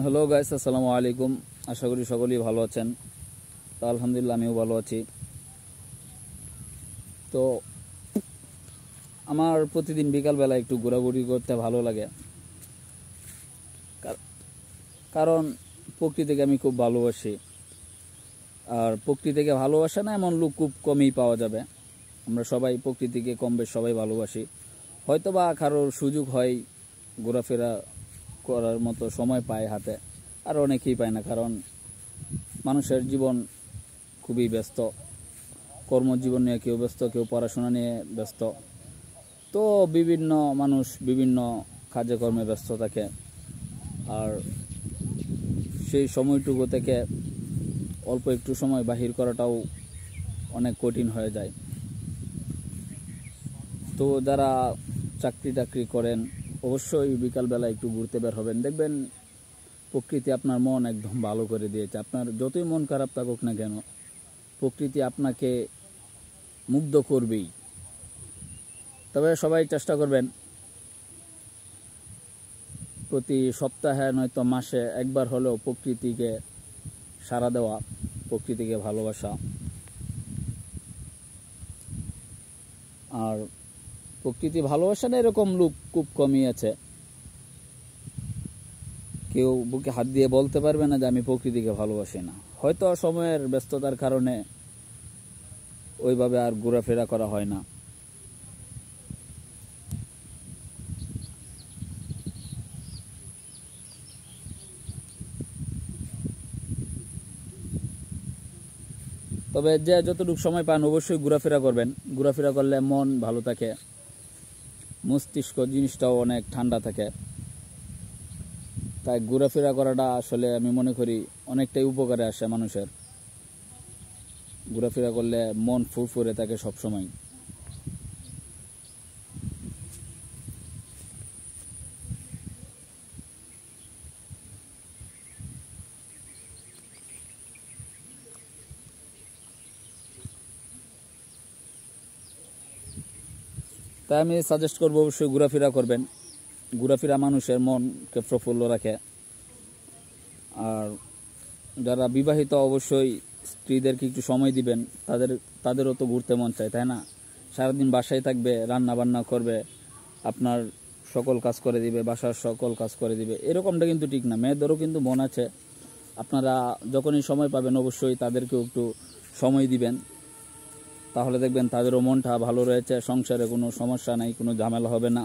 Hello guys, আসসালামু আলাইকুম। আশা করি সকলেই ভালো আছেন। তো আলহামদুলিল্লাহ আমিও ভালো আছি। তো আমার প্রতিদিন বিকালবেলা একটু ঘোরাঘুরি করতে ভালো লাগে, কারণ প্রকৃতিকে আমি খুব ভালোবাসি। আর প্রকৃতিকে ভালোবাসে না এমন লোক খুব কমই পাওয়া যাবে। আমরা সবাই প্রকৃতিকে কম বেশ সবাই ভালোবাসি। হয়তো বা কারোর সুযোগ হয়, ঘোরাফেরা করার মতো সময় পায় হাতে, আর অনেকেই পায় না, কারণ মানুষের জীবন খুবই ব্যস্ত। কর্মজীবন নিয়ে কেউ ব্যস্ত, কেউ পড়াশোনা নিয়ে ব্যস্ত। তো বিভিন্ন মানুষ বিভিন্ন কাজে কর্মে ব্যস্ত থাকে, আর সেই সময়টুকু থেকে অল্প একটু সময় বাহির করাটাও অনেক কঠিন হয়ে যায়। তো যারা চাকরি টাকরি করেন অবশ্যই বিকালবেলা একটু ঘুরতে বের হবেন। দেখবেন প্রকৃতি আপনার মন একদম ভালো করে দিয়েছে। আপনার যতই মন খারাপ থাকুক না কেন, প্রকৃতি আপনাকে মুগ্ধ করবেই। তবে সবাই চেষ্টা করবেন প্রতি সপ্তাহে নয়তো মাসে একবার হলেও প্রকৃতিকে সাড়া দেওয়া, প্রকৃতিকে ভালোবাসা। আর প্রকৃতি ভালোবাসা না এরকম লোক খুব কমই আছে। কেউ বুকে হাত দিয়ে বলতে পারবে না যে আমি প্রকৃতিকে ভালোবাসি না। হয়তো সময়ের ব্যস্ততার কারণে ওইভাবে আর ঘোরাফেরা করা হয় না। তবে যে যতটুকু সময় পান অবশ্যই ঘোরাফেরা করবেন। ঘোরাফেরা করলে মন ভালো থাকে, মস্তিষ্ক জিনিসটাও অনেক ঠান্ডা থাকে। তাই ঘোরাফেরা করাটা আসলে আমি মনে করি অনেকটাই উপকারে আসে মানুষের। ঘোরাফেরা করলে মন ফুরফুরে থাকে সবসময়। তাই আমি সাজেস্ট করবো অবশ্যই ঘোরাফেরা করবেন। ঘোরাফেরা মানুষের মনকে প্রফুল্ল রাখে। আর যারা বিবাহিত অবশ্যই স্ত্রীদেরকে একটু সময় দিবেন। তাদেরও তো ঘুরতে মন চায়, তাই না? সারাদিন বাসায় থাকবে, রান্না বান্না করবে, আপনার সকল কাজ করে দিবে, বাসার সকল কাজ করে দিবে, এরকমটা কিন্তু ঠিক না। মেয়েদেরও কিন্তু মন আছে। আপনারা যখনই সময় পাবেন অবশ্যই তাদেরকেও একটু সময় দিবেন। তাহলে দেখবেন তাদেরও মনটা ভালো রয়েছে, সংসারে কোনো সমস্যা নাই, কোনো ঝামেলা হবে না।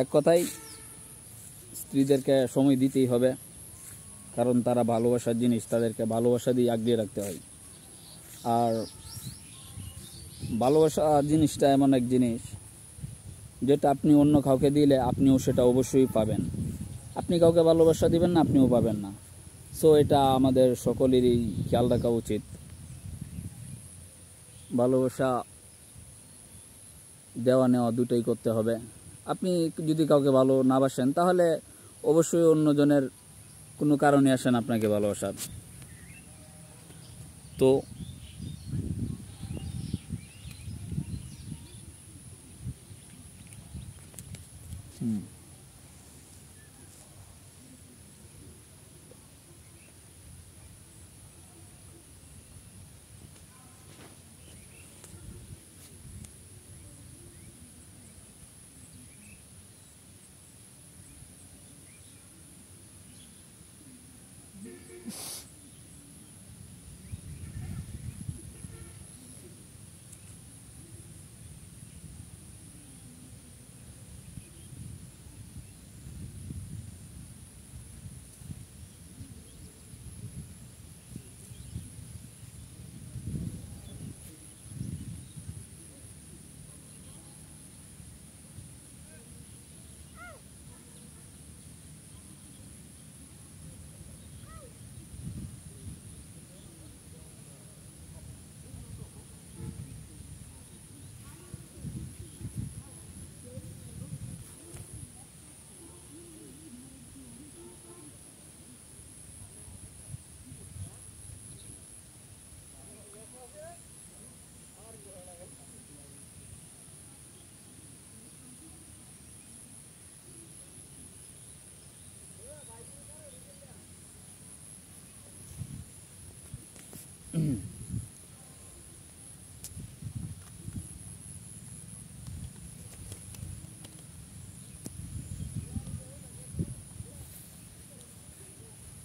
এক কথায় স্ত্রীদেরকে সময় দিতেই হবে, কারণ তারা ভালোবাসার জিনিস, তাদেরকে ভালোবাসা দিয়ে আগলিয়ে রাখতে হয়। আর ভালোবাসা জিনিসটা এমন এক জিনিস যেটা আপনি অন্য কাউকে দিলে আপনিও সেটা অবশ্যই পাবেন। আপনি কাউকে ভালোবাসা দিবেন না, আপনিও পাবেন না। সো এটা আমাদের সকলেরই খেয়াল রাখা উচিত। ভালোবাসা দেওয়া নেওয়া দুটোই করতে হবে। আপনি যদি কাউকে ভালো না বাসেন তাহলে অবশ্যই অন্যজনের কোনো কারণে আসেন আপনাকে ভালোবাসার। তো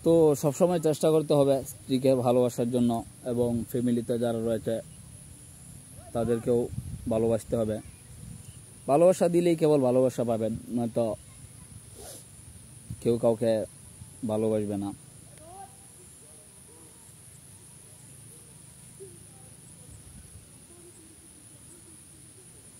তো সবসময় চেষ্টা করতে হবে স্ত্রীকে ভালোবাসার জন্য, এবং ফ্যামিলিতে যারা রয়েছে তাদেরকেও ভালোবাসতে হবে। ভালোবাসা দিলেই কেবল ভালোবাসা পাবেন, নয়তো কেউ কাউকে ভালোবাসবে না।